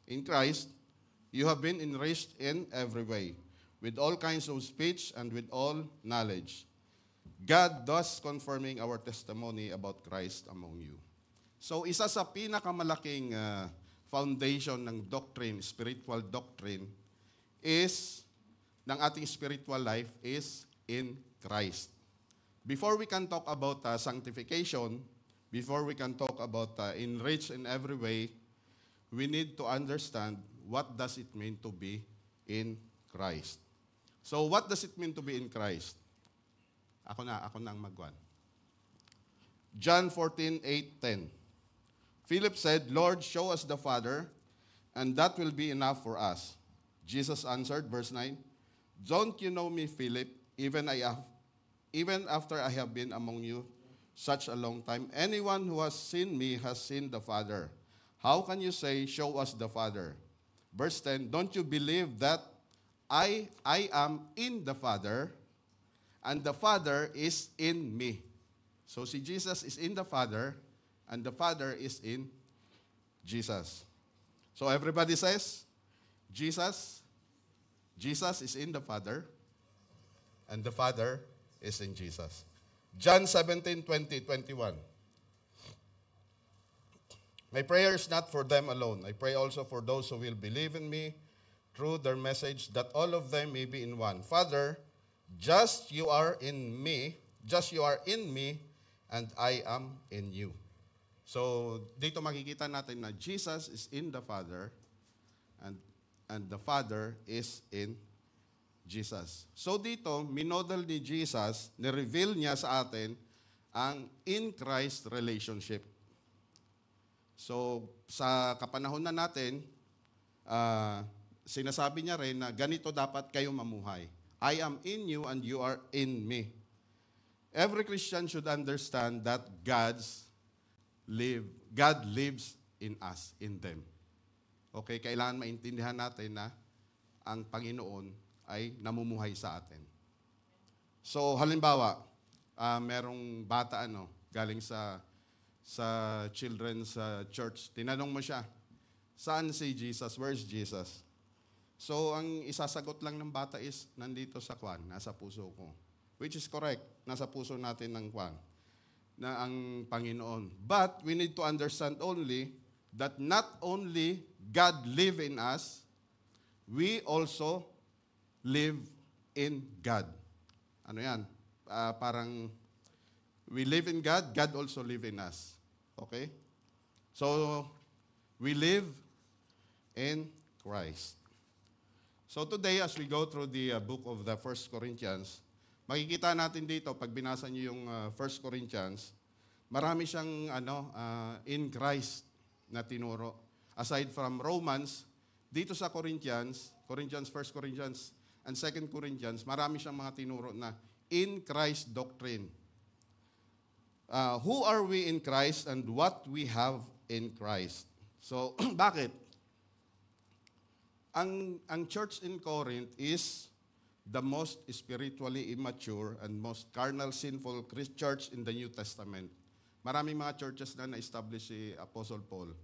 In Christ, you have been enriched in every way, with all kinds of speech and with all knowledge. God thus confirming our testimony about Christ among you. So isa sa pinakamalaking foundation ng doctrine, spiritual doctrine, is, ng ating spiritual life is in Christ. Before we can talk about sanctification, before we can talk about enriched in every way, we need to understand what does it mean to be in Christ. So what does it mean to be in Christ? Ako na ang magwan. John 14:8-10. Philip said, Lord, show us the Father, and that will be enough for us. Jesus answered, verse 9, don't you know me, Philip, even after I have been among you such a long time? Anyone who has seen me has seen the Father. How can you say, show us the Father? Verse 10, don't you believe that I am in the Father, and the Father is in me? So si Jesus is in the Father, and the Father is in Jesus. So everybody says, Jesus is in the Father, and the Father is in Jesus. John 17:20-21. My prayer is not for them alone. I pray also for those who will believe in me through their message, that all of them may be in one. Father, just you are in me, and I am in you. So dito makikita natin na Jesus is in the Father, and the Father is in Jesus. So dito, minodel ni Jesus, ni-reveal niya sa atin ang in Christ relationship. So, sa kapanahon na natin, sinasabi niya rin na ganito dapat kayo mamuhay. I am in you and you are in me. Every Christian should understand that God lives in us, in them. Okay, kailangan maintindihan natin na ang Panginoon ay namumuhay sa atin. So, halimbawa, merong bata galing sa children's church. Tinanong mo siya, saan si Jesus? Where's Jesus? So, ang isasagot lang ng bata is, nandito sa kwan, nasa puso ko. Which is correct, nasa puso natin ng kwan, na ang Panginoon. But, we need to understand only that not only God live in us, we also live in God. Ano yan? Parang, we live in God, God also live in us. Okay? So, we live in Christ. So today, as we go through the book of the 1 Corinthians, makikita natin dito, pag binasa niyo yung 1 Corinthians, marami siyang in Christ na tinuro. Aside from Romans, dito sa Corinthians, 1 Corinthians, and 2 Corinthians, marami siyang mga tinuro na in Christ doctrine. Who are we in Christ and what we have in Christ? So, bakit? Ang church in Corinth is the most spiritually immature and most carnal, sinful church in the New Testament. Maraming mga churches na na-establish si Apostle Paul.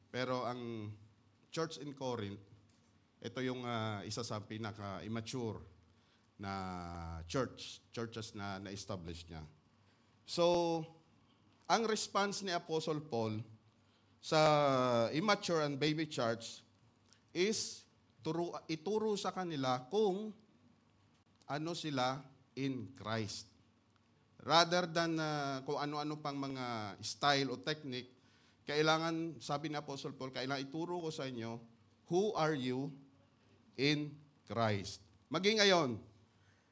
Pero ang church in Corinth, ito yung isa sa pinaka-immature na churches na na-establish niya. So, ang response ni Apostle Paul sa immature and baby church is ituro sa kanila kung ano sila in Christ. Rather than kung ano-ano pang mga style o technique, kailangan, sabi ni Apostle Paul, kailangan ituro ko sa inyo, who are you in Christ? Maging ngayon,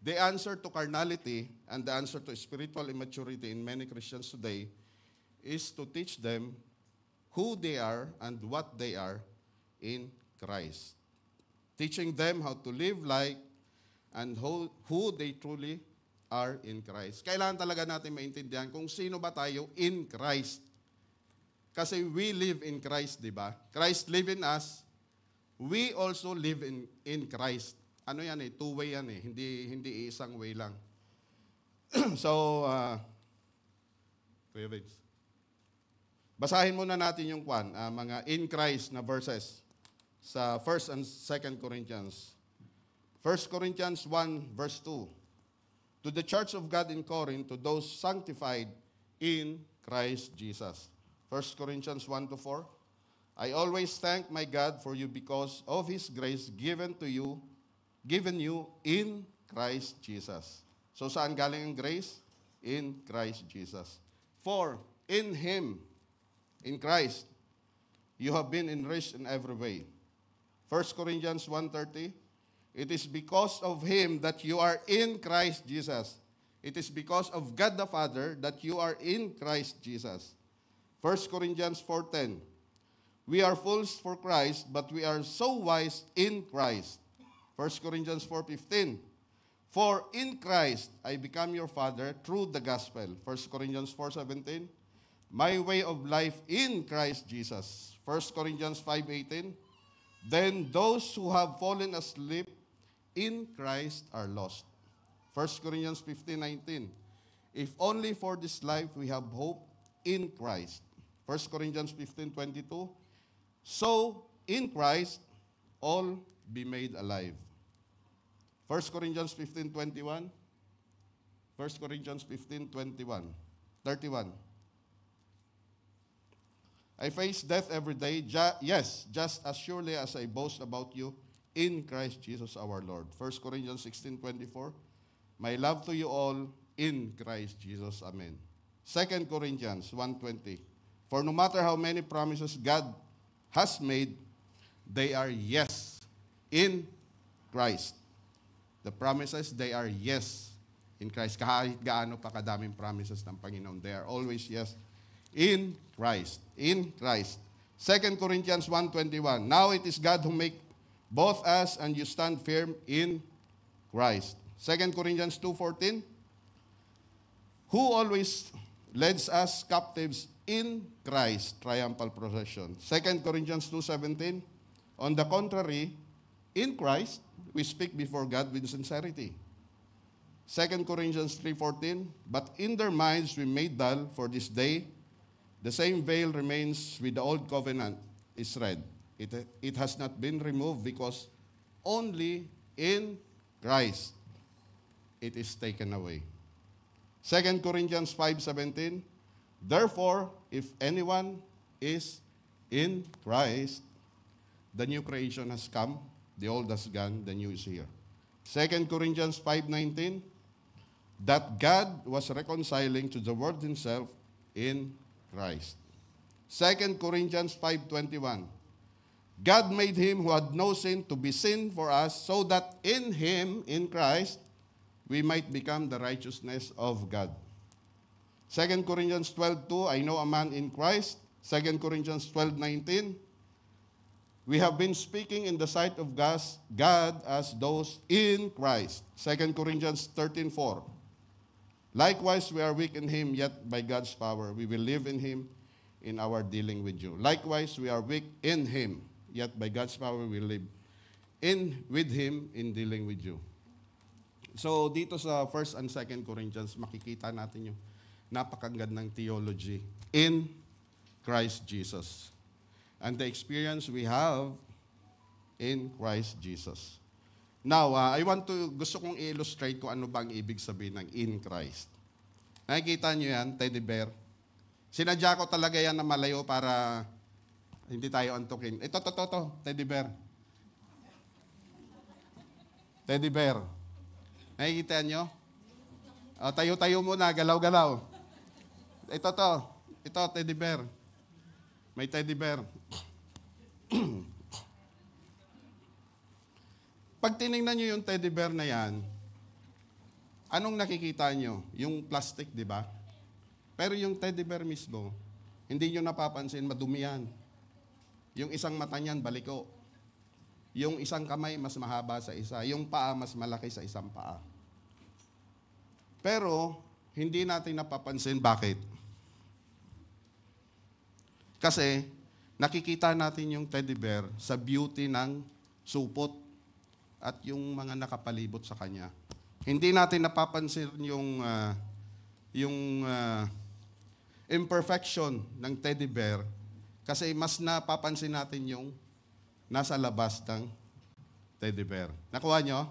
the answer to carnality and the answer to spiritual immaturity in many Christians today is to teach them who they are and what they are in Christ. Teaching them how to live like and who they truly are in Christ. Kailangan talaga natin maintindihan kung sino ba tayo in Christ. Kasi we live in Christ, di ba? Christ live in us. We also live in Christ. Ano yan two-way yan Hindi isang way lang. So, Kuya Vince, basahin muna natin yung mga in Christ na verses sa 1 and 2 Corinthians. 1 Corinthians 1 verse 2. To the church of God in Corinth, to those sanctified in Christ Jesus. 1 Corinthians 1 to 4. I always thank my God for you because of His grace given you in Christ Jesus. So saan galing ang grace? In Christ Jesus. For in Him, in Christ, you have been enriched in every way. 1 Corinthians 1:30. It is because of Him that you are in Christ Jesus. It is because of God the Father that you are in Christ Jesus. 1 Corinthians 4:10. We are fools for Christ, but we are so wise in Christ. 1 Corinthians 4:15. For in Christ I become your father through the gospel. 1 Corinthians 4:17. My way of life in Christ Jesus. 1 Corinthians 5:18. Then those who have fallen asleep in Christ are lost. 1 Corinthians 15:19. If only for this life we have hope in Christ. 1 Corinthians 15:22. So, in Christ, all be made alive. 1 Corinthians 15:21. 1 Corinthians 15:21. 31. I face death every day, yes, just as surely as I boast about you in Christ Jesus our Lord. 1 Corinthians 16:24. My love to you all in Christ Jesus. Amen. 2 Corinthians 1:20. For no matter how many promises God has made, they are yes in Christ. The promises, they are yes in Christ. Kahit gaano pa kadaming promises ng Panginoon, they are always yes in Christ. In Christ. 2 Corinthians 1:21. Now it is God who make both us and you stand firm in Christ. 2 Corinthians 2:14. Who always leads us captives in Christ, triumphal procession. 2 Corinthians 2:17. On the contrary, in Christ, we speak before God with sincerity. 2 Corinthians 3:14. But in their minds we made dull for this day. The same veil remains with the old covenant is red. It has not been removed because only in Christ it is taken away. 2 Corinthians 5:17. Therefore, if anyone is in Christ, the new creation has come, the old has gone, the new is here. 2 Corinthians 5:19. That God was reconciling to the world Himself in Christ. 2 Corinthians 5:21. God made Him who had no sin to be sin for us, so that in Him, in Christ, we might become the righteousness of God. 2 Corinthians 12:2, I know a man in Christ. 2 Corinthians 12:19, we have been speaking in the sight of God as those in Christ. 2 Corinthians 13:4, likewise we are weak in Him, yet by God's power we will live in Him in our dealing with you. Likewise we are weak in Him, yet by God's power we live with Him in dealing with you. So dito sa 1 and 2 Corinthians, makikita natin yung napakagandang theology in Christ Jesus. And the experience we have in Christ Jesus. Now, gusto kong i-illustrate kung ano bang ibig sabihin ng in Christ. Nakikita nyo yan, teddy bear. Sinadya ko talaga yan na malayo para hindi tayo antukin. Ito, teddy bear. Teddy bear. Nakikita nyo? Tayo-tayo muna, galaw-galaw. Ito, teddy bear. May teddy bear. Pag tinignan nyo yung teddy bear na yan, anong nakikita nyo? Yung plastic, di ba? Pero yung teddy bear mismo, hindi nyo napapansin, madumi yan. Yung isang mata niyan, baliko. Yung isang kamay, mas mahaba sa isa. Yung paa, mas malaki sa isang paa. Pero, hindi natin napapansin. Bakit? Kasi, nakikita natin yung teddy bear sa beauty ng supot at yung mga nakapalibot sa kanya. Hindi natin napapansin yung imperfection ng teddy bear kasi mas napapansin natin yung nasa labas ng teddy bear. Nakuha nyo?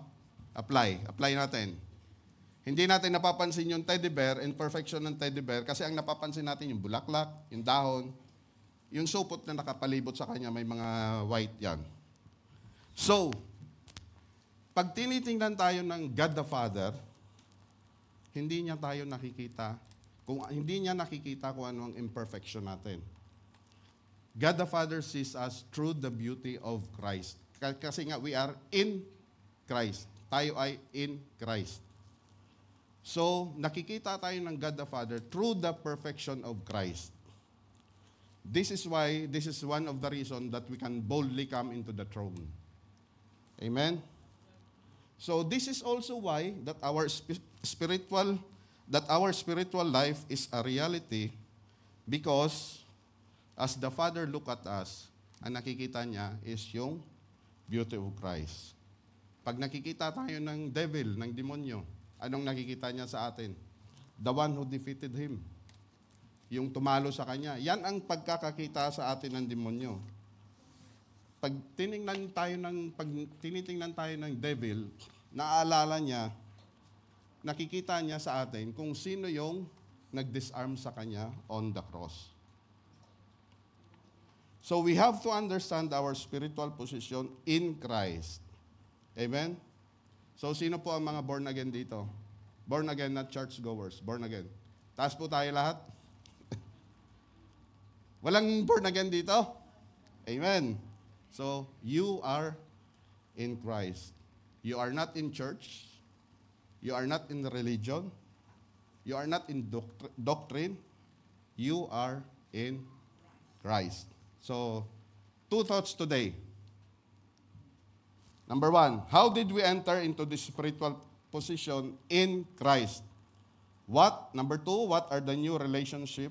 Apply. Apply natin. Hindi natin napapansin yung teddy bear, imperfection ng teddy bear, kasi ang napapansin natin yung bulaklak, yung dahon, yung supot na nakapalibot sa kanya, may mga white yan. So, pag tinitingnan tayo ng God the Father, hindi niya tayo nakikita, hindi niya nakikita kung ano ang imperfection natin. God the Father sees us through the beauty of Christ. Kasi nga, we are in Christ. Tayo ay in Christ. So, nakikita tayo ng God the Father through the perfection of Christ. This is one of the reasons that we can boldly come into the throne. Amen? So, this is also why that our spiritual life is a reality, because as the Father look at us, ang nakikita niya is yung beauty of Christ. Pag nakikita tayo ng devil, ng demonyo, anong nakikita niya sa atin? The one who defeated him. Yung tumalo sa kanya. Yan ang pagkakakita sa atin ng demonyo. Pag tinitingnan tayo ng devil, naaalala niya, nakikita niya sa atin kung sino yung nag-disarm sa kanya on the cross. So we have to understand our spiritual position in Christ. Amen? So sino po ang mga born again dito? Born again, not church goers. Born again. Taas po tayo lahat. Walang born again dito? Amen. So you are in Christ. You are not in church. You are not in religion. You are not in doctrine. You are in Christ. So, 2 thoughts today. Number 1, how did we enter into this spiritual position in Christ? Number 2, what are the new relationships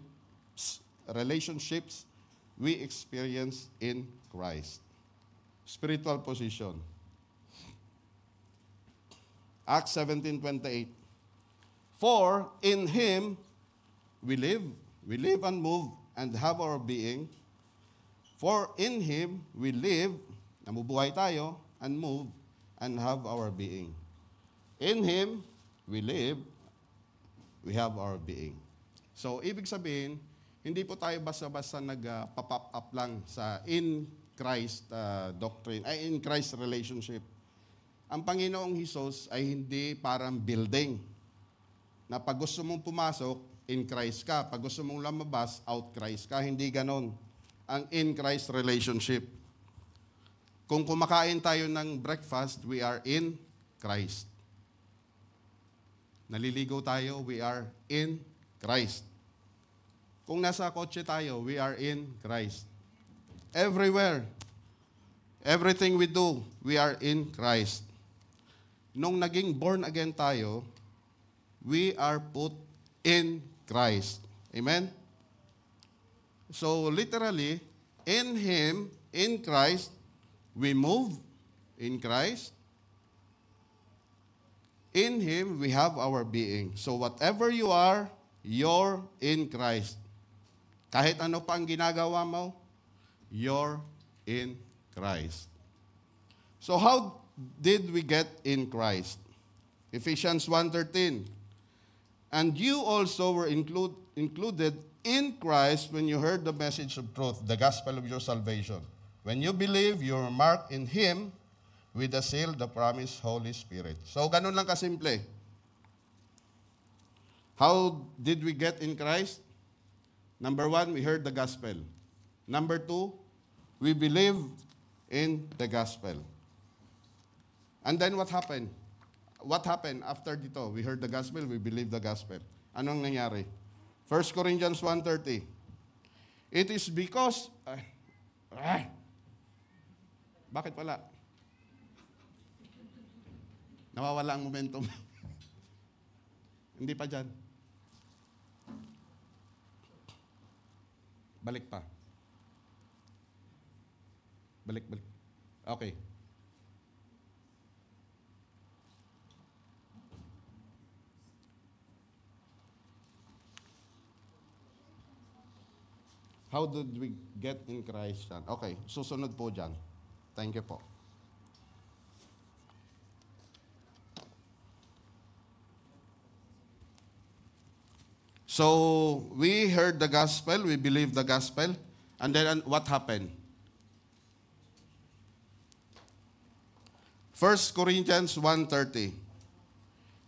we experience in Christ? Spiritual position. Acts 17:28. For in Him we live and move and have our being. For in Him we live, namubuhay tayo, and move and have our being. In Him we live, we have our being. So, ibig sabihin, hindi po tayo basta-basta nag-pop up lang sa in Christ doctrine, ay in Christ relationship. Ang Panginoong Hesus ay hindi parang building, na pag gusto mong pumasok, in Christ ka. Pag gusto mong lumabas, out Christ ka. Hindi ganon ang in Christ relationship. Kung kumakain tayo ng breakfast, we are in Christ. Naliligo tayo, we are in Christ. Kung nasa kotse tayo, we are in Christ. Everywhere, everything we do, we are in Christ. Nung naging born again tayo, we are put in Christ. Amen? So literally, in Him, in Christ, we move in Christ. In Him, we have our being. So whatever you are, you're in Christ. Kahit ano pa ang ginagawa mo, you're in Christ. So how did we get in Christ? Ephesians 1:13. And you also were included in Christ when you heard the message of truth, the gospel of your salvation. When you believe, you are marked in Him with the seal, the promised Holy Spirit. So, ganun lang kasimple. How did we get in Christ? Number 1, we heard the gospel. Number 2, we believe in the gospel. And then what happened? What happened after dito? We heard the gospel, we believe the gospel. Anong nangyari? 1 Corinthians 1:30. It is because... Bakit wala? Nawawala ang momentum. Hindi pa dyan. Balik pa. Balik. Okay. How did we get in Christ? Okay, susunod po dyan. Thank you po. So, we heard the gospel, we believed the gospel, and then what happened? 1 Corinthians 1:30.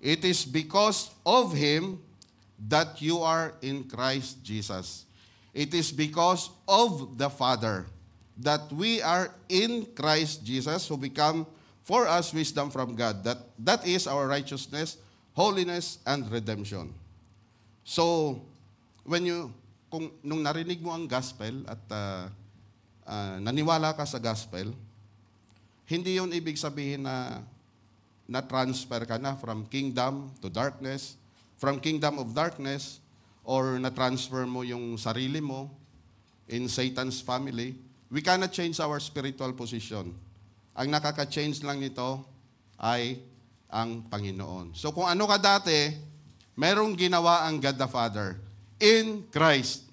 It is because of Him that you are in Christ Jesus. It is because of the Father that we are in Christ Jesus, who become for us wisdom from God. That is our righteousness, holiness, and redemption. So, nung narinig mo ang gospel at naniwala ka sa gospel, hindi yun ibig sabihin na na-transfer ka na from kingdom to darkness, from kingdom of darkness, or na-transfer mo yung sarili mo in Satan's family. We cannot change our spiritual position. Ang nakaka-change lang nito ay ang Panginoon. So kung ano ka dati, merong ginawa ang God the Father in Christ.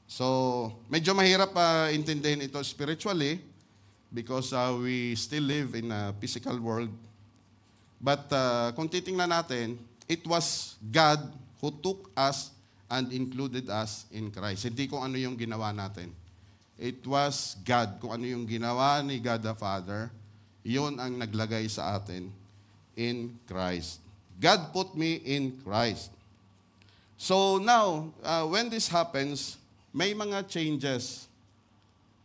So medyo mahirap intindihin ito spiritually because we still live in a physical world. But kung titingnan natin, it was God who took us and included us in Christ. Hindi kung ano yung ginawa natin. It was God. Kung ano yung ginawa ni God the Father, yun ang naglagay sa atin in Christ. God put me in Christ. So now, when this happens, may mga changes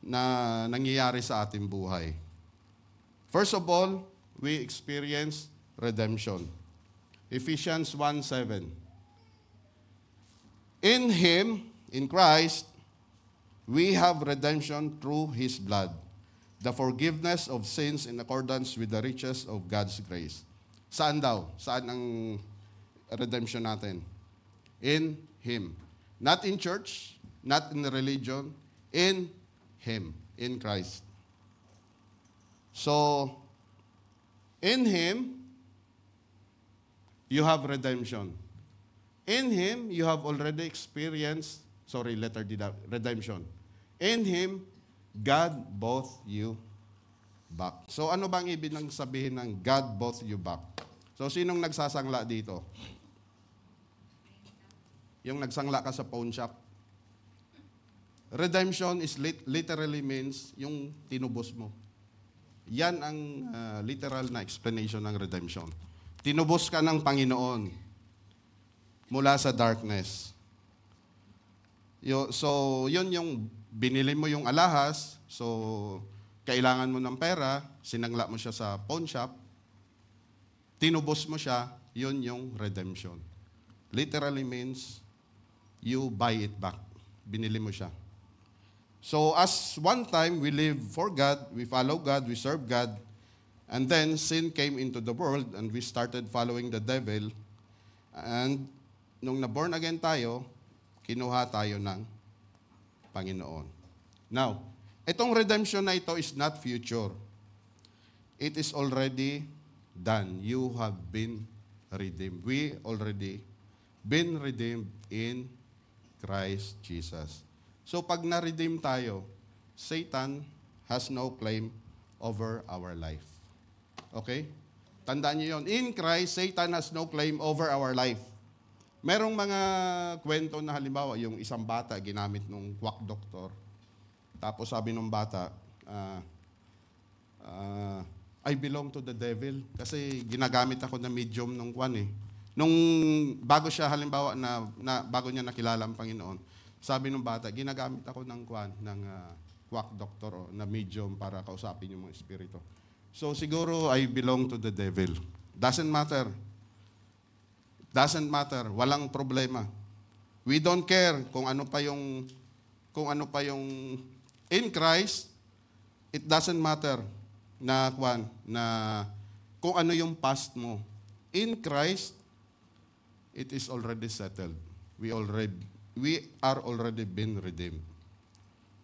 na nangyayari sa ating buhay. First of all, we experience redemption. Ephesians 1:7. In Him, in Christ, we have redemption through His blood, the forgiveness of sins in accordance with the riches of God's grace. Saan daw? Saan ang redemption natin? In Him. Not in church, not in religion, in Him, in Christ. So, in Him, you have redemption. In Him, you have already experienced, redemption. In Him, God bought you back. So ano bang ibig nang sabihin ng God bought you back? So sinong nagsasangla dito? Yung nagsangla ka sa pawn shop. Redemption is literally means yung tinubos mo. Yan ang literal na explanation ng redemption. Tinubos ka ng Panginoon mula sa darkness. So, yun yung binili mo yung alahas, so kailangan mo ng pera, sinangla mo siya sa pawn shop, tinubos mo siya, yun yung redemption. Literally means you buy it back. Binili mo siya. So, as one time we live for God, we follow God, we serve God, and then sin came into the world and we started following the devil. And nung na-born again tayo, kinuha tayo ng Panginoon. Now, itong redemption na ito is not future. It is already done. You have been redeemed. We already been redeemed in Christ Jesus. So pag na-redeem tayo, Satan has no claim over our life. Okay? Tandaan niyo yun. In Christ, Satan has no claim over our life. Merong mga kwento na halimbawa, yung isang bata ginamit nung quack doctor. Tapos sabi nung bata, I belong to the devil kasi ginagamit ako na medium nung kwan eh. Nung bago siya halimbawa na bago niya nakilala ang Panginoon, sabi nung bata, ginagamit ako ng kwan, ng quack doctor o na medium para kausapin yung mga espiritu. So siguro I belong to the devil. Doesn't matter. Doesn't matter. Walang problema. We don't care kung ano pa yung in Christ, it doesn't matter na kung ano yung past mo. In Christ, it is already settled. We are already been redeemed.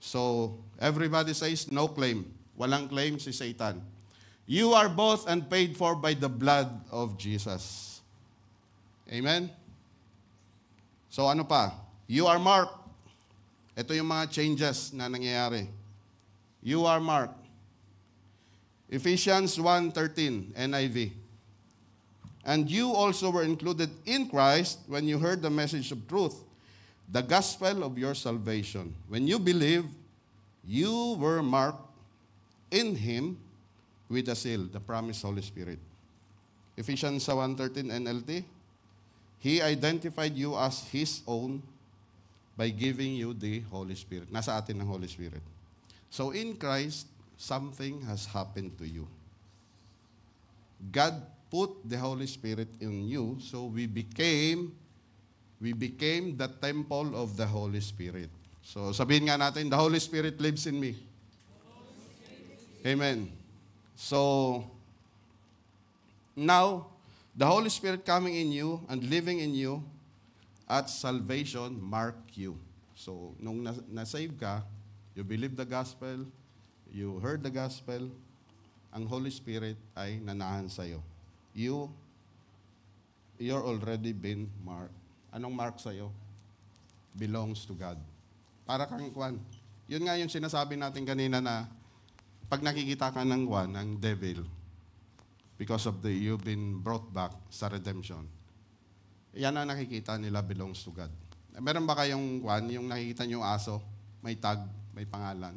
So, everybody says no claim. Walang claim si Satan. You are bought and paid for by the blood of Jesus. Amen? So ano pa? You are marked. Ito yung mga changes na nangyayari. You are marked. Ephesians 1:13, NIV. And you also were included in Christ when you heard the message of truth, the gospel of your salvation. When you believed, you were marked in Him with a seal, the promised Holy Spirit. Ephesians 1:13, NLT. He identified you as His own by giving you the Holy Spirit. Nasa atin ang Holy Spirit. So in Christ, something has happened to you. God put the Holy Spirit in you, so we became the temple of the Holy Spirit. So sabihin nga natin, the Holy Spirit lives in me. Amen. So now, the Holy Spirit coming in you and living in you at salvation mark you. So nung na-save ka, you believe the gospel, you heard the gospel, ang Holy Spirit ay nanahan sa'yo. You're already been marked. Anong mark sa'yo? Belongs to God. Para kang kwan. Yun nga yung sinasabi natin kanina na pag nakikita ka ng kwan, ng devil, because of you've been brought back sa redemption, yan ang nakikita nila belongs to God. Meron ba kayong kwan, yung nakikita nyo yung aso, may tag, may pangalan?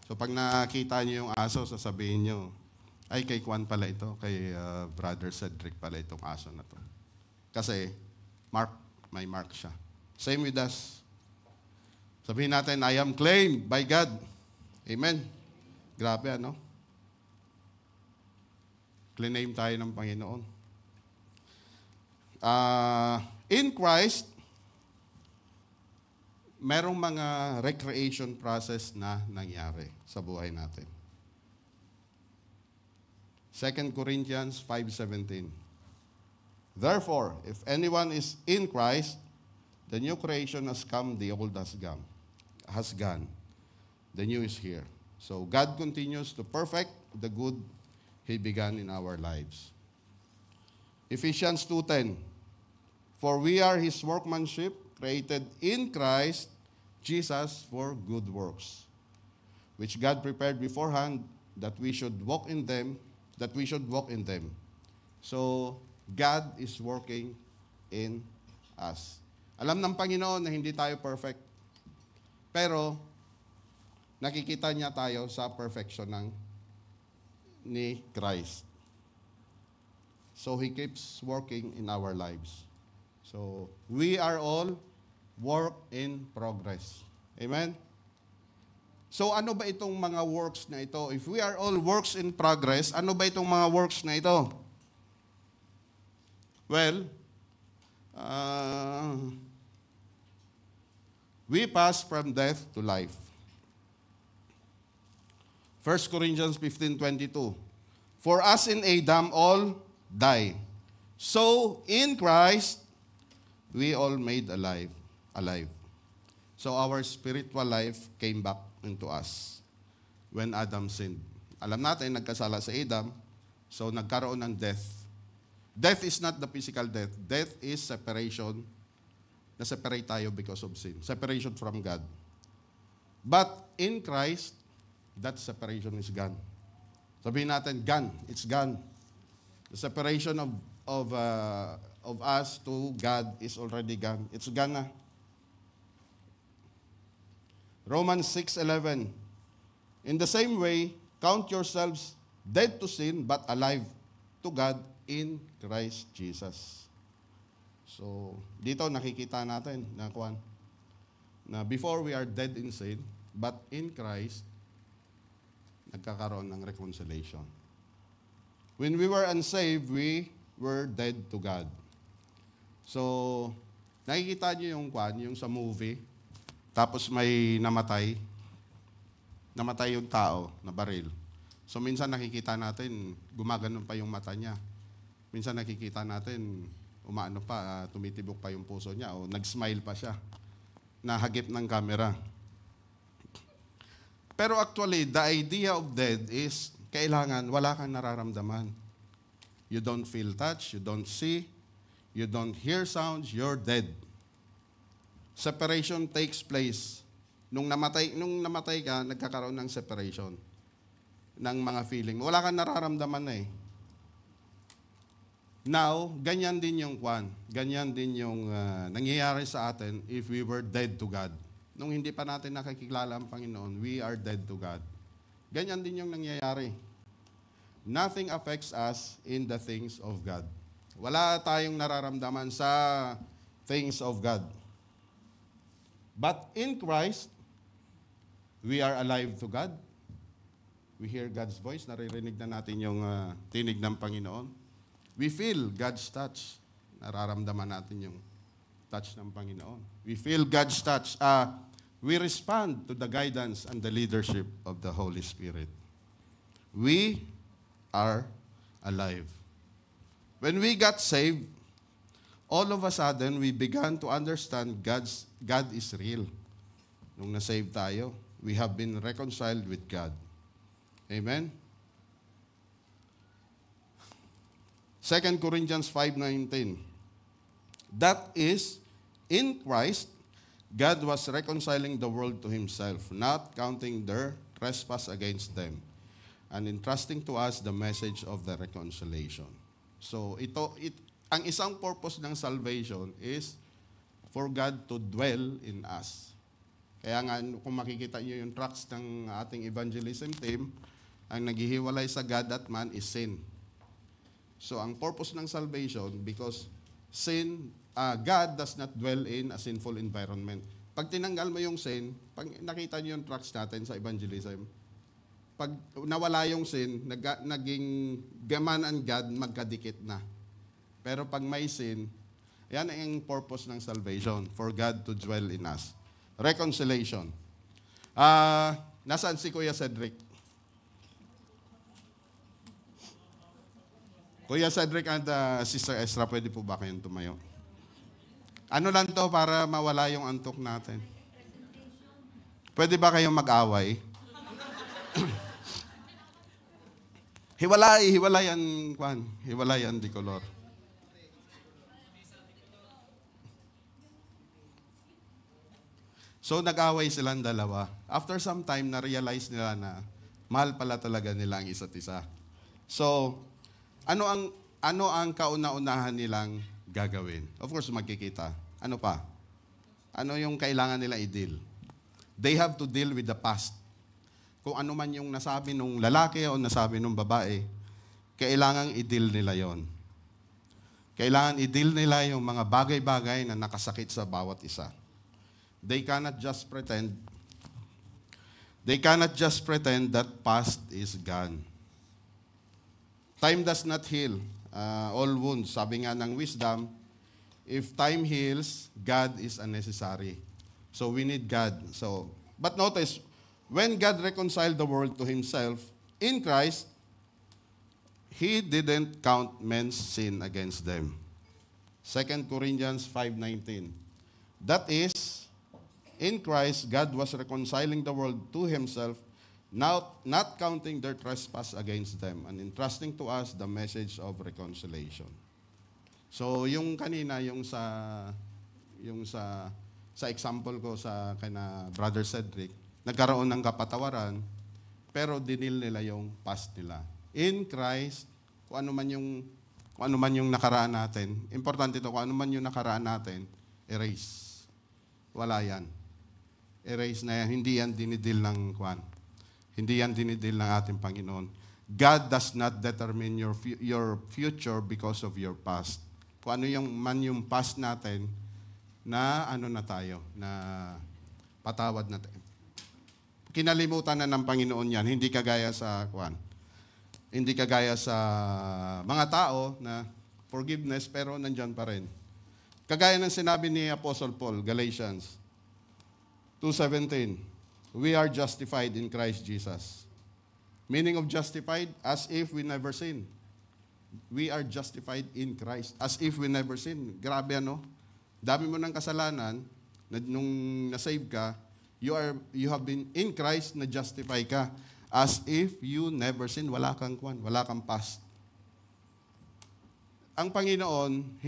So pag nakita nyo yung aso, sasabihin nyo, ay kay Kwan pala ito, kay Brother Cedric pala itong aso na to. Kasi, may mark siya. Same with us. Sabihin natin, I am claimed by God. Amen. Grabe, ano? Claim tayo ng Panginoon. In Christ, merong mga recreation process na nangyari sa buhay natin. 2 Corinthians 5:17. Therefore, if anyone is in Christ, the new creation has come, the old has gone. The new is here. So God continues to perfect the good He began in our lives. Ephesians 2:10. For we are His workmanship, created in Christ Jesus for good works, which God prepared beforehand that we should walk in them. So, God is working in us. Alam ng Panginoon na hindi tayo perfect. Pero, nakikita niya tayo sa perfection ni Christ. So, He keeps working in our lives. So, we are all work in progress. Amen? So ano ba itong mga works na ito? If we are all works in progress, ano ba itong mga works na ito? Well, we pass from death to life. 1 Corinthians 15:22. For us in Adam all die. So in Christ, we all made alive. So our spiritual life came back into us when Adam sinned. Alam natin, nagkasala sa Adam, so nagkaroon ng death. Death is not the physical death. Death is separation. Na-separate tayo because of sin. Separation from God. But in Christ, that separation is gone. Sabihin natin, gone. It's gone. The separation of us to God is already gone. It's gone na. Romans 6:11. In the same way, count yourselves dead to sin but alive to God in Christ Jesus. So, dito nakikita natin na before we are dead in sin, but in Christ, nagkakaroon ng reconciliation. When we were unsaved, we were dead to God. So, nakikita niyo yung sa movie, tapos may namatay yung tao na baril. So minsan nakikita natin, gumaganon pa yung mata niya. Minsan nakikita natin, tumitibok pa yung puso niya o nag-smile pa siya. Nahagip ng camera. Pero actually, the idea of dead is, kailangan wala kang nararamdaman. You don't feel touch, you don't see, you don't hear sounds, you're dead. Separation takes place. Nung namatay ka, nagkakaroon ng separation. ng mga feeling. Wala kang nararamdaman na eh. Now, ganyan din yung ganyan din yung nangyayari sa atin if we were dead to God. Nung hindi pa natin nakikilala ang Panginoon, we are dead to God. Ganyan din yung nangyayari. Nothing affects us in the things of God. Wala tayong nararamdaman sa things of God. But in Christ, we are alive to God. We hear God's voice. Naririnig na natin yung tinig ng Panginoon. We feel God's touch. Nararamdaman natin yung touch ng Panginoon. We feel God's touch. We respond to the guidance and the leadership of the Holy Spirit. We are alive. When we got saved, all of a sudden, we began to understand God is real. Nung na-save tayo, we have been reconciled with God. Amen? 2 Corinthians 5:19. That is, in Christ, God was reconciling the world to Himself, not counting their trespass against them, and entrusting to us the message of the reconciliation. So, ang isang purpose ng salvation is for God to dwell in us. Kaya nga, kung makikita niyo yung tracks ng ating evangelism team, ang naghihiwalay sa God at man is sin. So, ang purpose ng salvation, because God does not dwell in a sinful environment. Pag tinanggal mo yung sin, pag nakita niyo yung tracks natin sa evangelism, pag nawala yung sin, naging man and God magkadikit na. Pero pag may sin, yan ang purpose ng salvation, for God to dwell in us. Reconciliation. Nasaan si Kuya Cedric? Kuya Cedric and Sister Ezra, pwede po ba kayong tumayo? Ano lang to para mawala yung antok natin? Pwede ba kayong mag-away? Hiwalayan di color. So nag-away silang dalawa. After some time, na-realize nila na mahal pala talaga nila ang isa't isa. So, ano ang kauna-unahan nilang gagawin? Of course, magkikita. Ano pa? Ano yung kailangan nila i-deal? They have to deal with the past. Kung ano man yung nasabi nung lalaki o nasabi nung babae, kailangan i-deal nila yon. Kailangan i-deal nila yung mga bagay-bagay na nakasakit sa bawat isa. They cannot just pretend that past is gone. Time does not heal all wounds. Sabi nga ng wisdom, if time heals, God is unnecessary. So we need God. But notice, when God reconciled the world to Himself, in Christ, He didn't count men's sin against them. 2 Corinthians 5:19. That is, in Christ, God was reconciling the world to Himself, not counting their trespass against them, and entrusting to us the message of reconciliation. So, yung kanina, yung sa example ko sa kana Brother Cedric, nagkaroon ng kapatawaran, pero dinil nila yung past nila. In Christ, kung ano man yung nakaraan natin, importante ito, kung ano man yung nakaraan natin, erase. Wala yan. Erase na yan. Hindi yan dinidil ng Hindi yan dinidil ng ating Panginoon. God does not determine your future because of your past. Kung ano yung past natin, na patawad natin. Kinalimutan na ng Panginoon yan. Hindi kagaya sa mga tao na forgiveness pero nandyan pa rin. Kagaya ng sinabi ni Apostle Paul, Galatians 2:17. We are justified in Christ Jesus. Meaning of justified, as if we never sinned. We are justified in Christ, as if we never sinned. Grabe ano? Dami mo ng kasalanan, nung na-save ka, you have been in Christ, na-justify ka, as if you never sinned. Wala kang past. Ang Panginoon,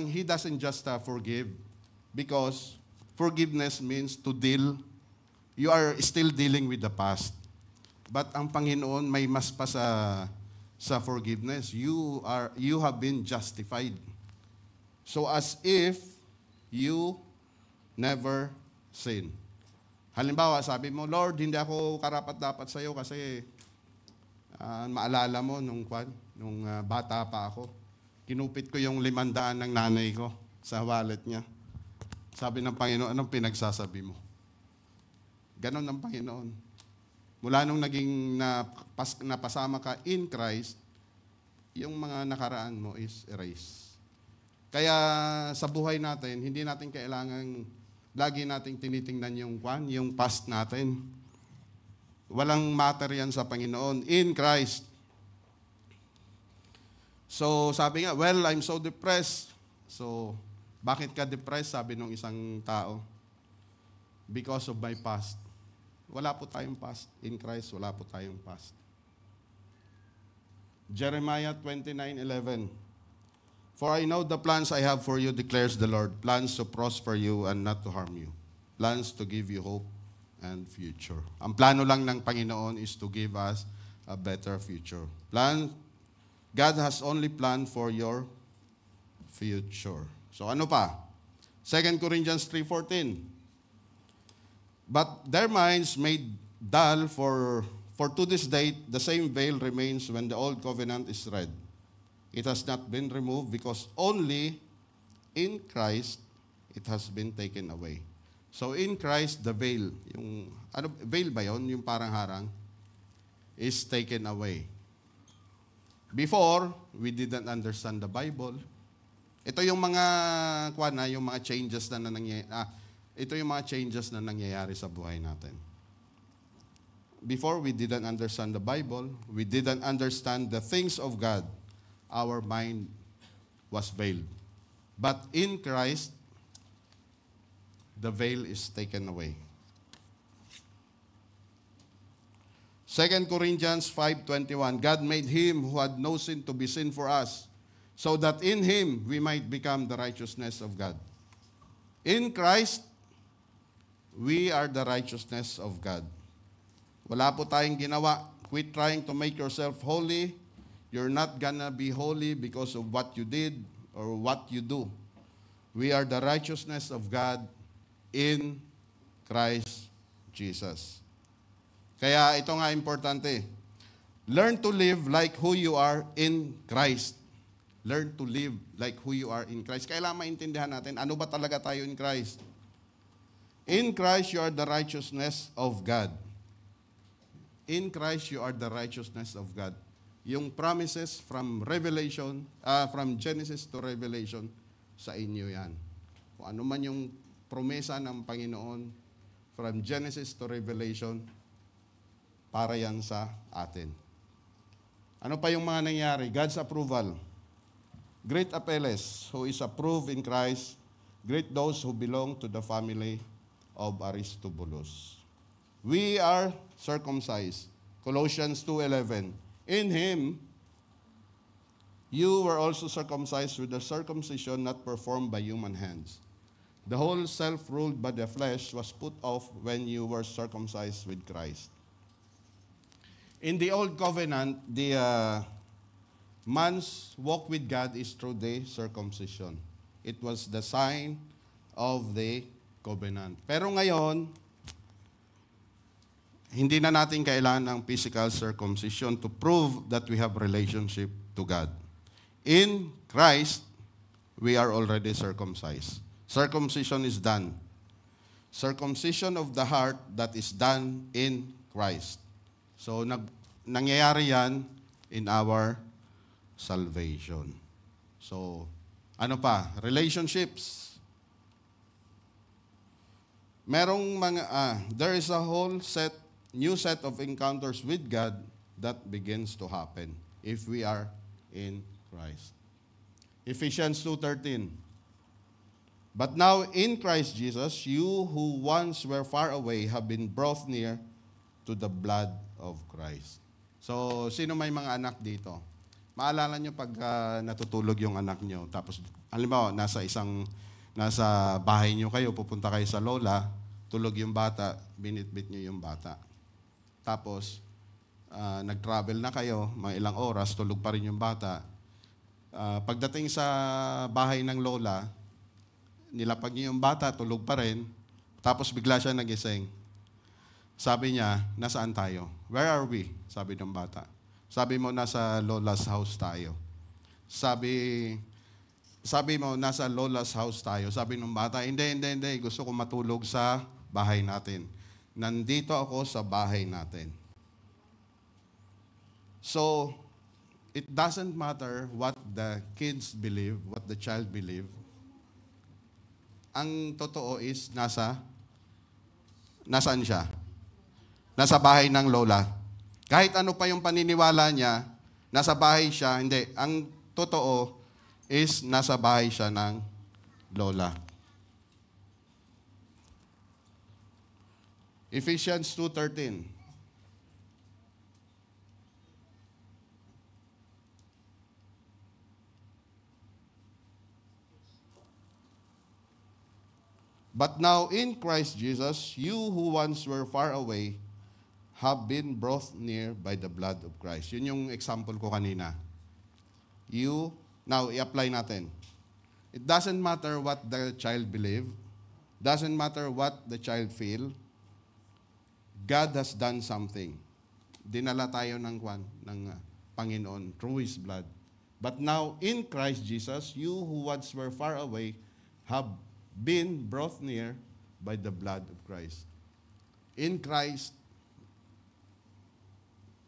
He doesn't just forgive, because forgiveness means to deal. You are still dealing with the past. But ang Panginoon may mas pa sa forgiveness. You have been justified. So as if you never sin. Halimbawa, sabi mo, Lord, hindi ako karapat-dapat sa iyo kasi maalala mo nung bata pa ako. Kinupit ko yung 500 ng nanay ko sa wallet niya. Sabi ng Panginoon, anong pinagsasabi mo? Ganon ang Panginoon. Mula nung naging napasama ka in Christ, yung mga nakaraan mo is erased. Kaya sa buhay natin, hindi natin kailangan lagi nating tinitingnan yung past natin. Walang matter yan sa Panginoon. In Christ. So, sabi nga, well, I'm so depressed. So, bakit ka depressed? Sabi nung isang tao. Because of my past. Wala po tayong past. In Christ, wala po tayong past. Jeremiah 29:11. For I know the plans I have for you, declares the Lord, plans to prosper you and not to harm you, plans to give you hope and future. Ang plano lang ng Panginoon is to give us a better future. God has only planned for your future. So ano pa? 2 Corinthians 3:14. But their minds made dull, for to this day the same veil remains when the old covenant is read. It has not been removed because only in Christ it has been taken away. So in Christ, the veil, veil ba yun? Yung parang harang, is taken away. Before, we didn't understand the Bible. Ito yung mga yung mga changes na nangyayari. Ito yung mga changes na nangyayari sa buhay natin. Before, we didn't understand the Bible. We didn't understand the things of God. Our mind was veiled. But in Christ, the veil is taken away. 2 Corinthians 5:21, God made him who had no sin to be sin for us, so that in him we might become the righteousness of God. In Christ, we are the righteousness of God. Wala po tayong ginawa. Quit trying to make yourself holy. You're not gonna be holy because of what you did or what you do. We are the righteousness of God in Christ Jesus. Kaya ito nga importante. Learn to live like who you are in Christ. Learn to live like who you are in Christ. Kailangan maintindihan natin, ano ba talaga tayo in Christ? In Christ, you are the righteousness of God. In Christ, you are the righteousness of God. Yung promises from Revelation, from Genesis to Revelation, sa inyo yan. Kung ano man yung promesa ng Panginoon, from Genesis to Revelation, para yan sa atin. Ano pa yung mga nangyari? God's approval. Great Apelles, who is approved in Christ. Great those who belong to the family of Aristobulus. We are circumcised. Colossians 2:11. In him, you were also circumcised with a circumcision not performed by human hands. The whole self ruled by the flesh was put off when you were circumcised with Christ. In the old covenant, the man's walk with God is through the circumcision. It was the sign of the covenant. Pero ngayon, hindi na natin kailangan ng physical circumcision to prove that we have relationship to God. In Christ, we are already circumcised. Circumcision is done. Circumcision of the heart that is done in Christ. So, nangyayari yan in our salvation. So, ano pa? Relationships. Merong there is a whole new set of encounters with God that begins to happen if we are in Christ. Ephesians 2:13. But now in Christ Jesus, you who once were far away have been brought near to the blood of Christ. So, sino may mga anak dito? Maalala nyo pag natutulog yung anak nyo, tapos, halimbawa, nasa bahay nyo kayo, pupunta kayo sa lola, tulog yung bata, binitbit nyo yung bata. Tapos, nag-travel na kayo, mga ilang oras, tulog pa rin yung bata. Pagdating sa bahay ng lola, nilapag niya yung bata, tulog pa rin, tapos bigla siya nagising. Sabi niya, nasaan tayo? Where are we? Sabi ng bata. Sabi mo, nasa lola's house tayo. Sabi mo, nasa lola's house tayo. Sabi ng bata, hindi. Gusto ko matulog sa bahay natin. Nandito ako sa bahay natin. So, it doesn't matter what the kids believe, what the child believe. Ang totoo is, nasaan siya? Nasa bahay ng lola. Kahit ano pa yung paniniwala niya, nasa bahay siya, hindi. Ang totoo is nasa bahay siya ng lola. Ephesians 2:13. But now in Christ Jesus, you who once were far away have been brought near by the blood of Christ. Yun yung example ko kanina. Now, i-apply natin. It doesn't matter what the child believe, doesn't matter what the child feel, God has done something. Dinala tayo ng Panginoon through His blood. But now, in Christ Jesus, you who once were far away have been brought near by the blood of Christ. In Christ,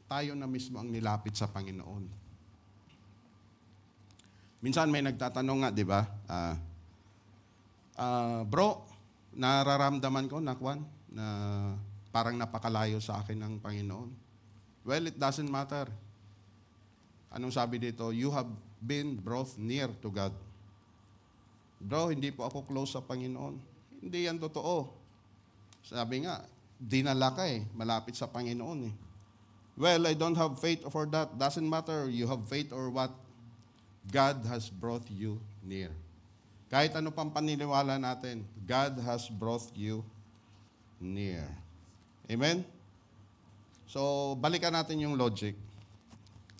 tayo na mismo ang nilapit sa Panginoon. Minsan may nagtatanong nga, di ba? Bro, nararamdaman ko na parang napakalayo sa akin ng Panginoon. Well, it doesn't matter. Anong sabi dito? You have been brought near to God. Bro, hindi po ako close sa Panginoon. Hindi yan totoo. Sabi nga, dinala ka malapit sa Panginoon Well, I don't have faith for that. Doesn't matter you have faith or what. God has brought you near. Kahit ano pang paniniwala natin, God has brought you near. Amen? So, balikan natin yung logic.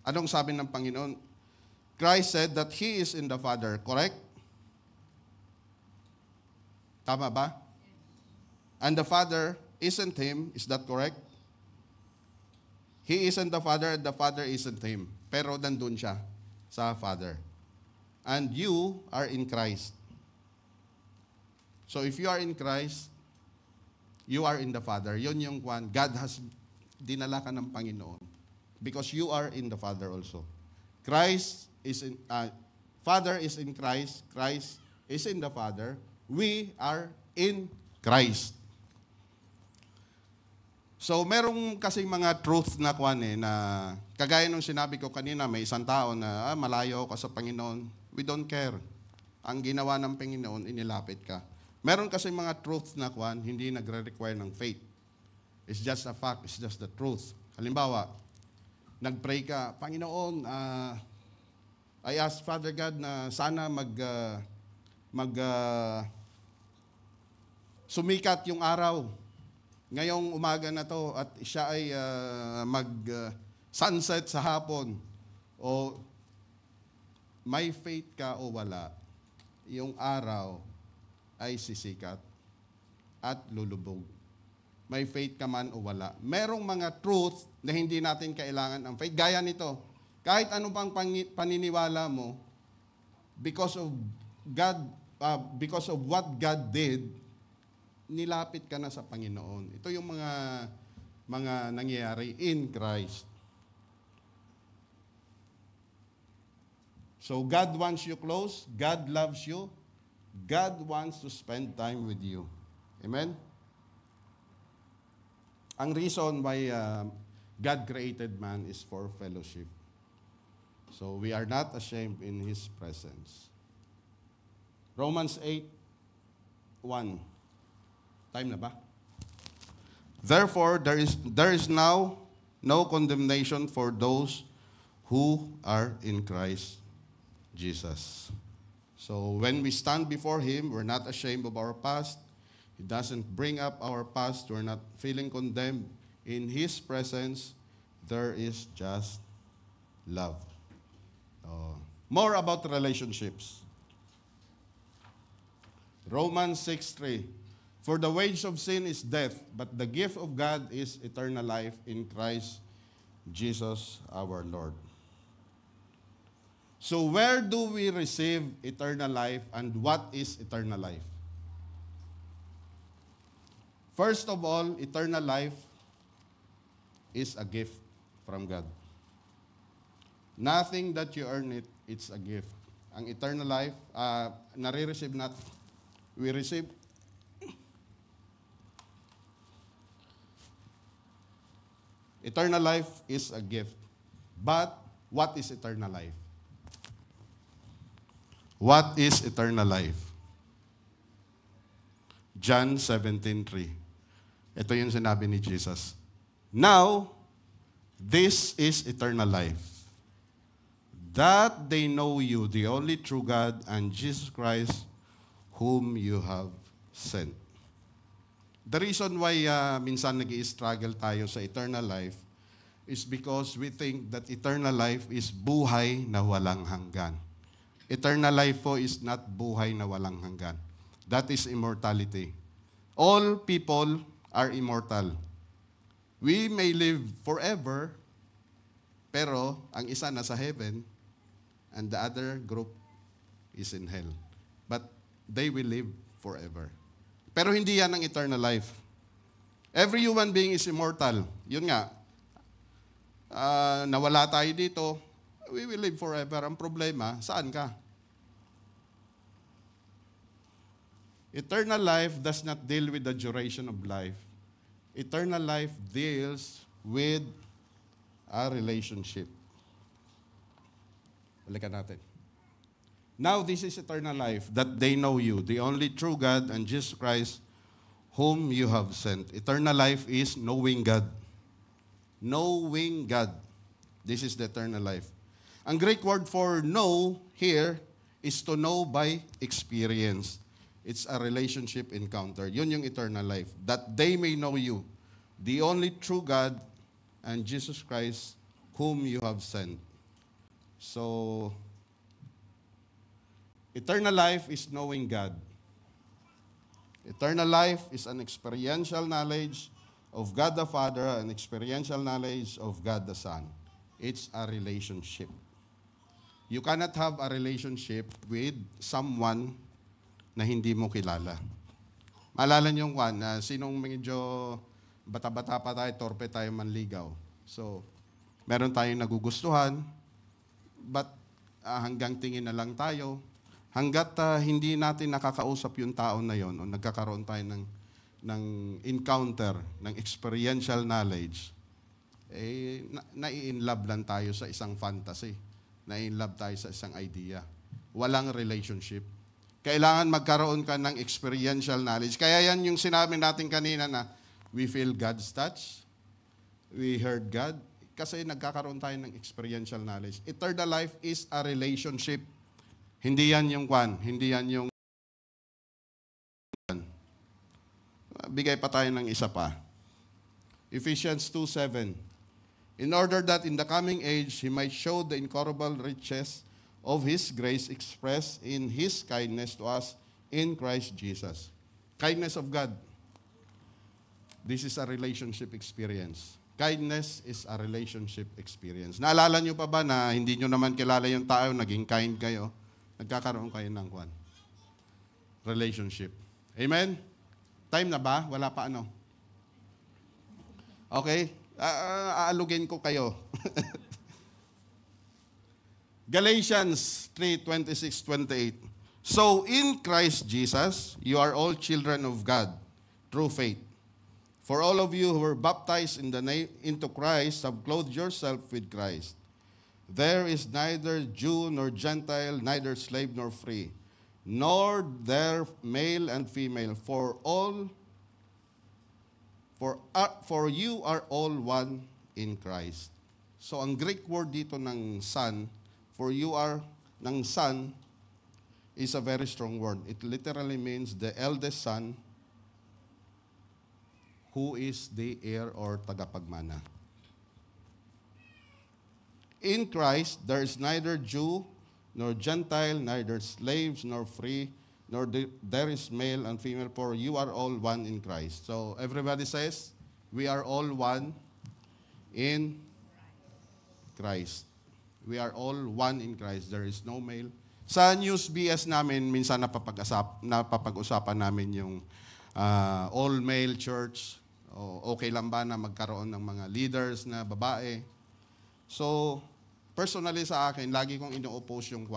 Anong sabi ng Panginoon? Christ said that He is in the Father. Correct? Tama ba? And the Father isn't Him. Is that correct? He isn't the Father, and the Father isn't Him. Pero nandun siya sa Father. And you are in Christ. So if you are in Christ, you are in the Father. Yun yung God has dinala ka ng Panginoon. Because you are in the Father also. Father is in Christ. Christ is in the Father. We are in Christ. So, merong kasing mga truth na na kagaya nung sinabi ko kanina, may isang tao na malayo ka sa Panginoon. We don't care. Ang ginawa ng Panginoon, inilapit ka. Meron kasing mga truth na hindi nagre-require ng faith. It's just a fact. It's just the truth. Halimbawa, nag-pray ka, Panginoon, I ask Father God na sana sumikat yung araw. Ngayong umaga na to at siya ay sunset sa hapon. O may faith ka o wala, yung araw ay sisikat at lulubog. May faith ka man o wala. Merong mga truth na hindi natin kailangan ng faith. Gaya nito, kahit ano pang paniniwala mo, because of what God did, nilapit ka na sa Panginoon. Ito yung mga nangyayari in Christ. So God wants you close. God loves you. God wants to spend time with you. Amen? Ang reason why God created man is for fellowship. So we are not ashamed in His presence. Romans 8:1. Time na ba? Therefore, there is now no condemnation for those who are in Christ Jesus. So when we stand before Him, we're not ashamed of our past. He doesn't bring up our past. We're not feeling condemned. In His presence, there is just love. Oh. More about relationships. Romans 6:3. For the wage of sin is death, but the gift of God is eternal life in Christ Jesus our Lord. So where do we receive eternal life, and what is eternal life? First of all, eternal life is a gift from God. Nothing that you earn it, it's a gift. Ang eternal life, nare-receive natin. We receive eternal life is a gift. But what is eternal life? What is eternal life? John 17:3. Ito yung sinabi ni Jesus. Now, this is eternal life, that they know you, the only true God, and Jesus Christ, whom you have sent. The reason why minsan nag-i-struggle tayo sa eternal life is because we think that eternal life is buhay na walang hanggan. Eternal life po is not buhay na walang hanggan. That is immortality. All people are immortal. We may live forever, pero ang isa nasa heaven, and the other group is in hell. But they will live forever. Pero hindi yan ang eternal life. Every human being is immortal. Yun nga, nawala tayo dito, we will live forever. Ang problema, saan ka? Eternal life does not deal with the duration of life. Eternal life deals with a relationship. Balikan natin. Now this is eternal life, that they know you, the only true God, and Jesus Christ, whom you have sent. Eternal life is knowing God. Knowing God. This is the eternal life. Ang Greek word for know here is to know by experience. It's a relationship encounter. Yun yung eternal life. That they may know you, the only true God, and Jesus Christ, whom you have sent. So, eternal life is knowing God. Eternal life is an experiential knowledge of God the Father, an experiential knowledge of God the Son. It's a relationship. You cannot have a relationship with someone na hindi mo kilala. Maalala niyo yung sinong medyo bata-bata pa tayo, torpe tayo manligaw. So, meron tayong nagugustuhan, but hanggang tingin na lang tayo, hanggat hindi natin nakakausap yung tao na yon o nagkakaroon tayo ng encounter, ng experiential knowledge, nai-inlove lang tayo sa isang fantasy. Nai-inlove tayo sa isang idea. Walang relationship. Kailangan magkaroon ka ng experiential knowledge. Kaya yan yung sinabi natin kanina na we feel God's touch, we heard God, kasi nagkakaroon tayo ng experiential knowledge. Eternal life is a relationship. Hindi yan yung hindi yan yung bigay pa tayo ng isa pa. Ephesians 2:7. In order that in the coming age He might show the incomparable riches of His grace expressed in His kindness to us in Christ Jesus. Kindness of God. This is a relationship experience. Kindness is a relationship experience. Naalala nyo pa ba na hindi nyo naman kilala yung tao, naging kind kayo, nagkakaroon kayo ng relationship. Amen? Time na ba? Wala pa ano? Okay? Aalugin ko kayo. Galatians 3:26-28. So in Christ Jesus, you are all children of God through faith. For all of you who were baptized into Christ have clothed yourself with Christ. There is neither Jew nor Gentile, neither slave nor free, nor there male and female, for you are all one in Christ. So ang Greek word dito ng son, for you are ng son, is a very strong word. It literally means the eldest son who is the heir or tagapagmana. In Christ, there is neither Jew nor Gentile, neither slaves nor free, nor there is male and female, for you are all one in Christ. So everybody says, we are all one in Christ. We are all one in Christ. There is no male. Sa News BS namin, minsan napapag-usapan namin yung all-male church. Okay lang ba na magkaroon ng mga leaders na babae? So, personally sa akin, lagi kong ino-oppose yung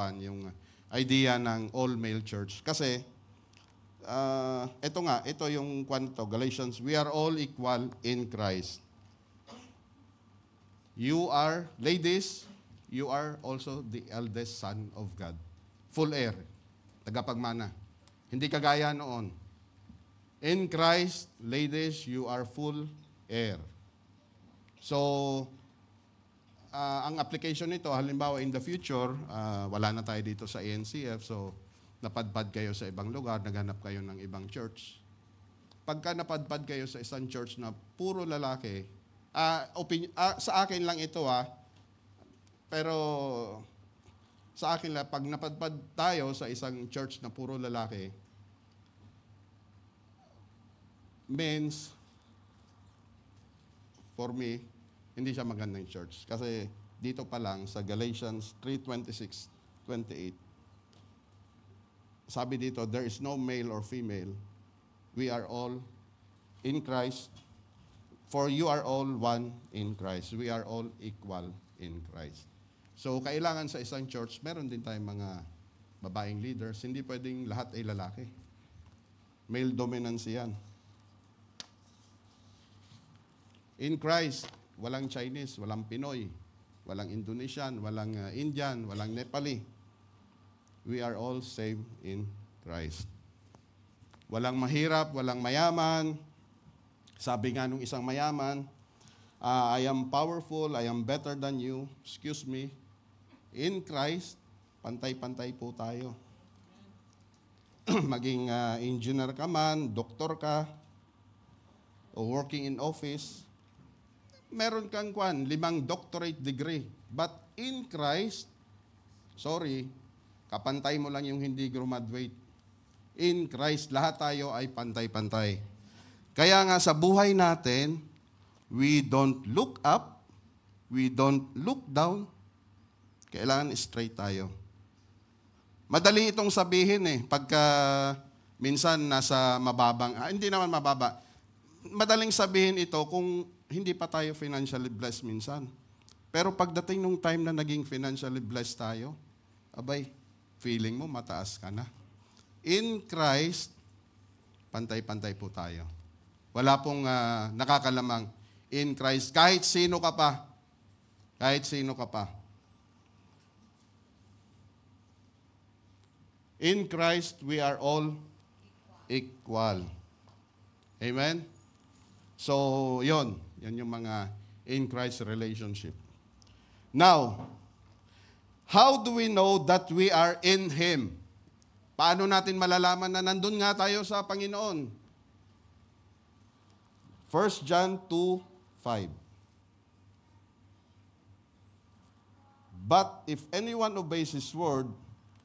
idea ng all-male church. Kasi, ito yung Galatians, we are all equal in Christ. You are, ladies, you are also the eldest son of God. Full heir, tagapagmana. Hindi kagaya noon. In Christ, ladies, you are full heir. So, ang application nito, halimbawa in the future, wala na tayo dito sa ANCF, so napadpad kayo sa ibang lugar, naghanap kayo ng ibang church. Pagka napadpad kayo sa isang church na puro lalaki, sa akin lang ito pero sa akin lang, pag napadpad tayo sa isang church na puro lalaki, means, for me, hindi siya magandang church. Kasi dito pa lang sa Galatians 3:26-28, sabi dito, there is no male or female. We are all in Christ. For you are all one in Christ. We are all equal in Christ. So, kailangan sa isang church, meron din tayong mga babaeng leaders. Hindi pwedeng lahat ay lalaki. Male dominance yan. In Christ, walang Chinese, walang Pinoy, walang Indonesian, walang Indian, walang Nepali. We are all same in Christ. Walang mahirap, walang mayaman. Sabi nga nung isang mayaman, I am powerful, I am better than you. Excuse me. In Christ, pantay-pantay po tayo. Maging engineer ka man, doktor ka, o working in office, meron kang 5 doctorate degree. But in Christ, kapantay mo lang yung hindi graduate. In Christ, lahat tayo ay pantay-pantay. Kaya nga sa buhay natin, we don't look up, we don't look down. Kailangan straight tayo. Madali itong sabihin pagka minsan nasa mababang, hindi naman mababa. Madaling sabihin ito kung hindi pa tayo financially blessed minsan. Pero pagdating nung time na naging financially blessed tayo, abay, feeling mo mataas ka na. In Christ, pantay-pantay po tayo. Wala pong nakakalamang. In Christ, kahit sino ka pa. Kahit sino ka pa. In Christ, we are all equal. Amen? So, yan yung mga in Christ relationship. Now, how do we know that we are in Him? Paano natin malalaman na nandun nga tayo sa Panginoon? 1 John 2:5. But if anyone obeys His word,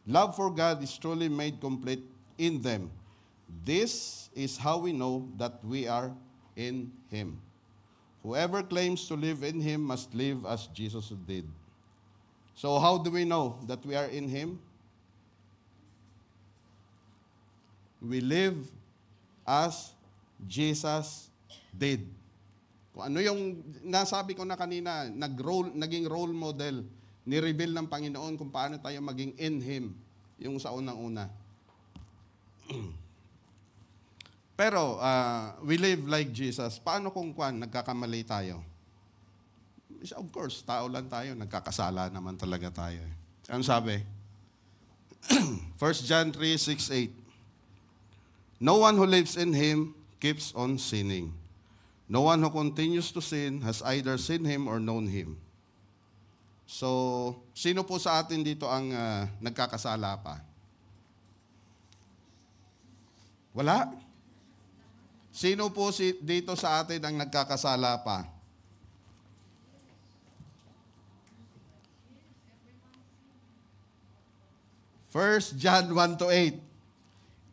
love for God is truly made complete in them. This is how we know that we are in Him. Whoever claims to live in Him must live as Jesus did. So how do we know that we are in Him? We live as Jesus did. Kung ano yung nasabi ko na kanina, naging role model, ni-reveal ng Panginoon kung paano tayo maging in Him, yung sa unang-una. Pero, we live like Jesus. Paano kung nagkakamali tayo? Of course, tao lang tayo, nagkakasala naman talaga tayo. Ano sabi? 1 John 3:6-8. No one who lives in Him keeps on sinning. No one who continues to sin has either seen Him or known Him. So, sino po sa atin dito ang nagkakasala pa? Wala. Sino po dito sa atin ang nagkakasala pa? 1 John 1 to 8.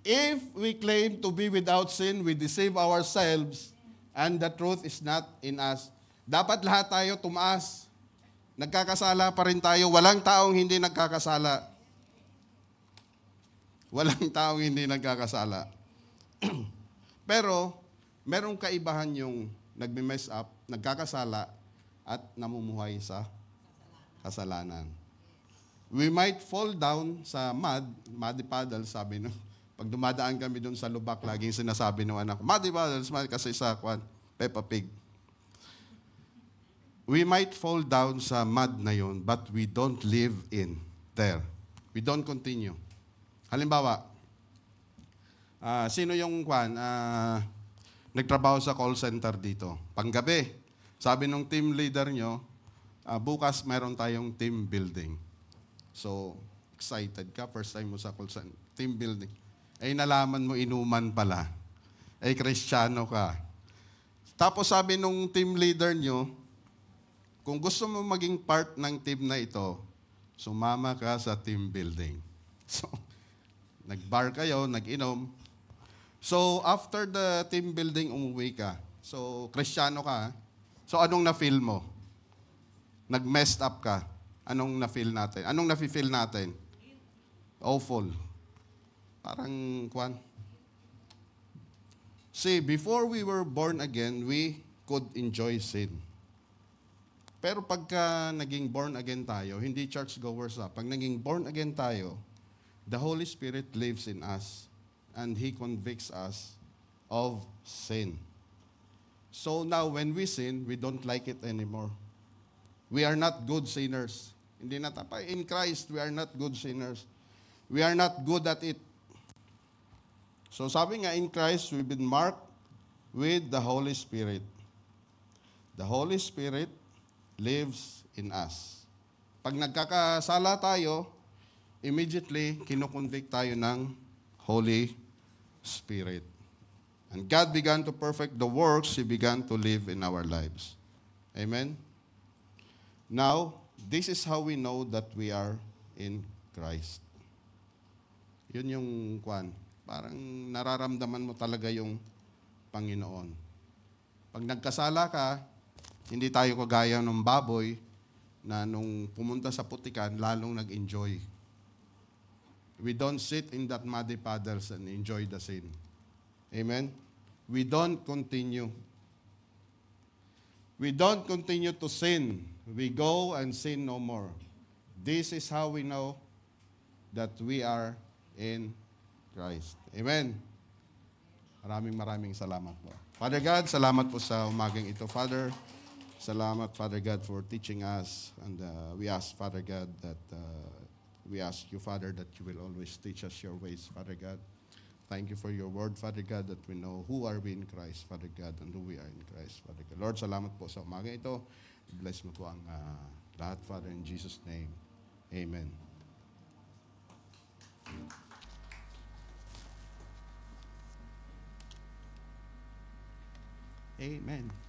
If we claim to be without sin, we deceive ourselves and the truth is not in us. Dapat lahat tayo tumaas. Nagkakasala pa rin tayo. Walang taong hindi nagkakasala. Walang taong hindi nagkakasala. Pero, merong kaibahan yung nagme-mess up, nagkakasala, at namumuhay sa kasalanan. We might fall down sa muddy puddle, sabi no. Pag dumadaan kami doon sa lubak, laging sinasabi ng anak ko, muddy puddles, kasi sa Peppa Pig. We might fall down sa mud na yun, but we don't live in there. We don't continue. Halimbawa, sino yung nagtrabaho sa call center dito? Panggabi, sabi nung team leader nyo, bukas meron tayong team building. So, excited ka, first time mo sa call center, team building. Ay nalaman mo inuman pala. Ay Kristiyano ka. Tapos sabi nung team leader nyo, kung gusto mo maging part ng team na ito, sumama ka sa team building. So, nag-bar kayo, nag-inom. So, after the team building, umuwi ka. So, Kristiyano ka. So, anong na-feel mo? Nag-messed up ka. Anong na-feel natin? Anong na-feel natin? Awful. Parang, See, before we were born again, we could enjoy sin. Pero pagka naging born again tayo, hindi churchgoers Pag naging born again tayo, the Holy Spirit lives in us and He convicts us of sin. So now when we sin, we don't like it anymore. We are not good sinners. Hindi na tapay. In Christ, we are not good sinners. We are not good at it. So sabi nga, in Christ, we've been marked with the Holy Spirit. The Holy Spirit lives in us. Pag nagkakasala tayo, immediately, kinukonvict tayo ng Holy Spirit. And God began to perfect the works He began to live in our lives. Amen? Now, this is how we know that we are in Christ. Yun yung parang nararamdaman mo talaga yung Panginoon. Pag nagkasala ka, hindi tayo kagaya ng baboy na nung pumunta sa putikan, lalong nag-enjoy. We don't sit in that muddy puddles and enjoy the sin. Amen? We don't continue. We don't continue to sin. We go and sin no more. This is how we know that we are in Christ. Amen? Maraming salamat po. Father God, salamat po sa umagang ito. Father, salamat, Father God, for teaching us. And we ask, Father God, that we ask you, Father, that you will always teach us your ways, Father God. Thank you for your word, Father God, that we know who are we in Christ, Father God, and who we are in Christ, Father God. Lord, salamat po sa umaga ito. Bless mo po ang lahat, Father, in Jesus' name. Amen. Amen.